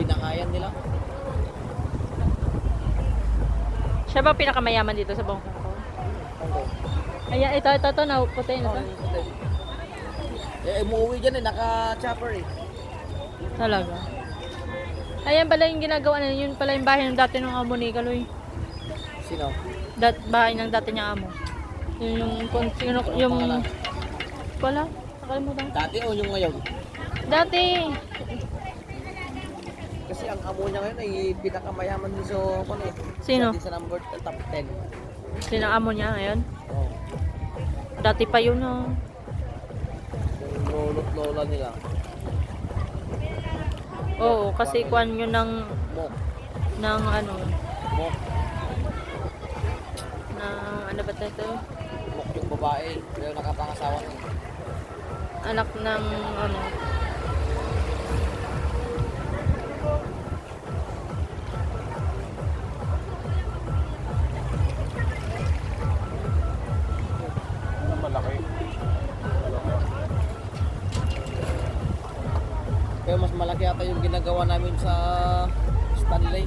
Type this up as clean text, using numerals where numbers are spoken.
binangayan nila. Siya ba pinakamayaman dito sa buong Hong Kong? Ayan, ito, na puti na to. Umuwi dyan naka-chopper Talaga. Ayan pala yung ginagawa na yun pala yung bahay ng dati ng amo ni Kaloy. Sino? Bahay ng dati niyang amo. Yung wala, nakalimutan. Dati o yung ngayon? Dati. Kasi ang amo niya ngayon ay pinakamayaman din sa Sino? Sa number top 10. Sino ang amo niya ngayon? Oh. Dati pa yun ah. Yung lolo't lola nila. Oo, kasi kuan yun ng Mok. ano, Mok. ano ba ito? Mok yung babae. Yung nakapangasawa niya. Anak ng ano. Malaki. Kaya mas malaki ata yung ginagawa namin sa Stanley.